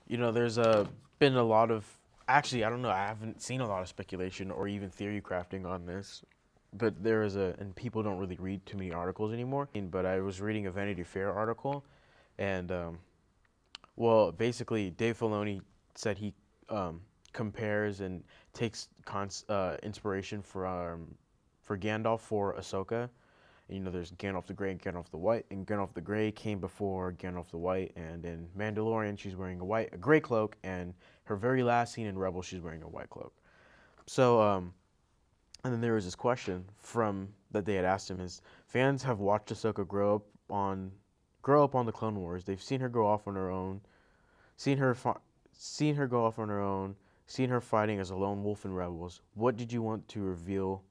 There's been a lot of actually I don't know. I haven't seen a lot of speculation or even theory crafting on this, but and people don't really read too many articles anymore. But I was reading a Vanity Fair article, and well, basically Dave Filoni said he compares and takes inspiration for Gandalf for Ahsoka. There's Gandalf the Grey and Gandalf the White, and Gandalf the Grey came before Gandalf the White, and in Mandalorian, she's wearing a gray cloak, and her very last scene in Rebels, she's wearing a white cloak. So, and then there was this question that they had asked him is, fans have watched Ahsoka grow up on the Clone Wars. They've seen her go off on her own, seen her go off on her own, seen her fighting as a lone wolf in Rebels. What did you want to reveal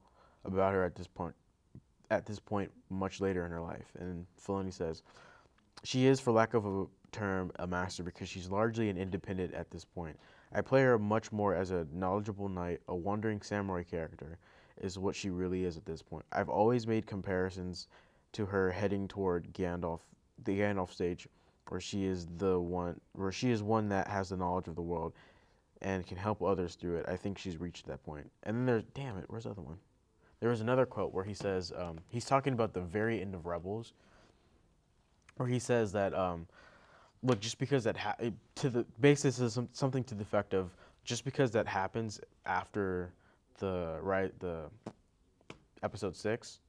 about her at this point? Much later in her life? And Filoni says, she is, for lack of a term, a master because she's largely an independent at this point. I play her much more as a knowledgeable knight, a wandering samurai character, is what she really is at this point. I've always made comparisons to her heading toward the Gandalf stage, where she is one that has the knowledge of the world and can help others through it. I think she's reached that point. And then where's the other one? There was another quote where he says, he's talking about the very end of Rebels, where he says that, look, just because that to the basis is something to the effect of, just because that happens after the episode 6,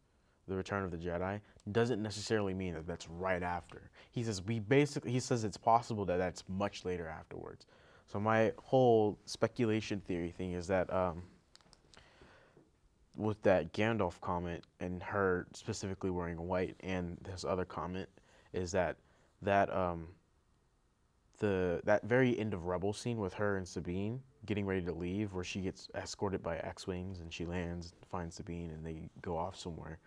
the Return of the Jedi, doesn't necessarily mean that that's right after. He says it's possible that that's much later afterwards. So my whole speculation theory thing is that, with that Gandalf comment and her specifically wearing white, and this other comment is that very end of Rebel scene with her and Sabine getting ready to leave, where she gets escorted by X-wings and she lands, finds Sabine, and they go off somewhere,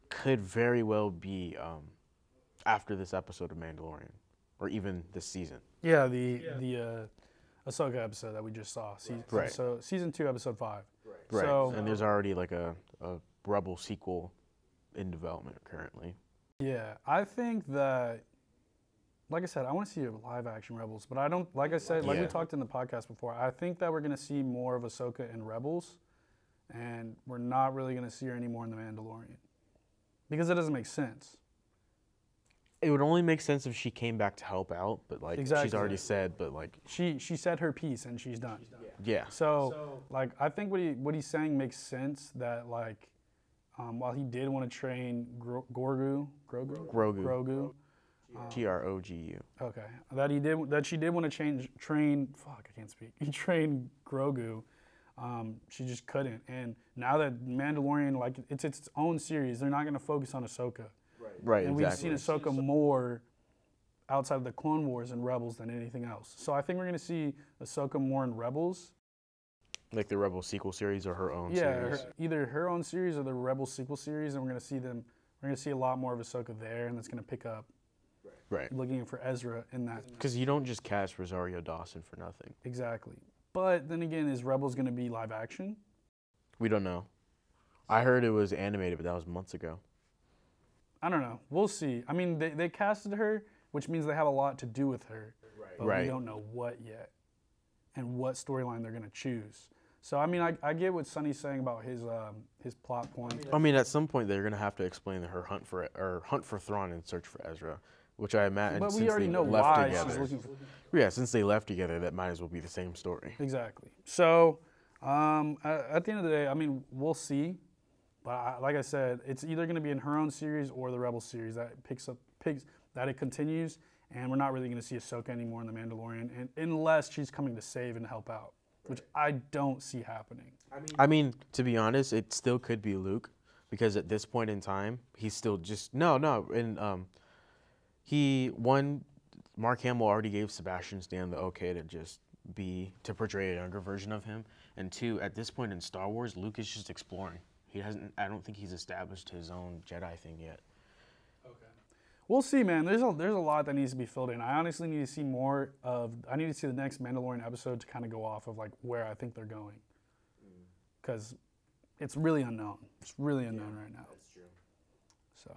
could very well be after this episode of Mandalorian, or even this season. Yeah, the Ahsoka episode that we just saw. Right. So season 2, episode 5. Right. So, and there's already like a Rebel sequel in development currently. Yeah, I think that, like I said, I want to see a live action Rebels, but I don't, like I said, like we talked in the podcast before, I think that we're going to see more of Ahsoka in Rebels, and we're not really going to see her anymore in The Mandalorian, because it doesn't make sense. It would only make sense if she came back to help out, but like she's already said, but like she said her piece and she's done. Yeah. So like I think what he's saying makes sense, that like while he did want to train Grogu, Grogu. Okay. That she did want to train. Fuck, I can't speak. He trained Grogu. She just couldn't. And now that Mandalorian, like it's its own series, they're not going to focus on Ahsoka. Right. And exactly. we've seen Ahsoka more outside of the Clone Wars and Rebels than anything else. So I think we're going to see Ahsoka more in Rebels. Like the Rebel sequel series or her own series? Yeah, either her own series or the Rebel sequel series, and we're going to see a lot more of Ahsoka there, and that's going to pick up. Right. Looking for Ezra in that. Because you don't just cast Rosario Dawson for nothing. Exactly. But then again, is Rebels going to be live action? We don't know. I heard it was animated, but that was months ago. I don't know. We'll see. I mean, they casted her, which means they have a lot to do with her. But we don't know what yet and what storyline they're going to choose. So, I mean, I get what Sonny's saying about his plot point. I mean, at some point, they're going to have to explain her hunt for Thrawn and search for Ezra, which I imagine but since we already they know left why together. she's looking for. Yeah, since they left together, that might as well be the same story. Exactly. So, at the end of the day, I mean, we'll see. But like I said, it's either going to be in her own series or the Rebel series that it continues, and we're not really going to see Ahsoka anymore in The Mandalorian, and unless she's coming to save and help out, which I don't see happening. I mean, to be honest, it still could be Luke, because at this point in time, he's still just and Mark Hamill already gave Sebastian Stan the okay to portray a younger version of him, and 2, at this point in Star Wars, Luke is just exploring. I don't think he's established his own Jedi thing yet. Okay. We'll see, man. There's a lot that needs to be filled in. I honestly need to see I need to see the next Mandalorian episode to kind of go off of like where I think they're going. Because it's really unknown. It's really unknown right now. That's true. So.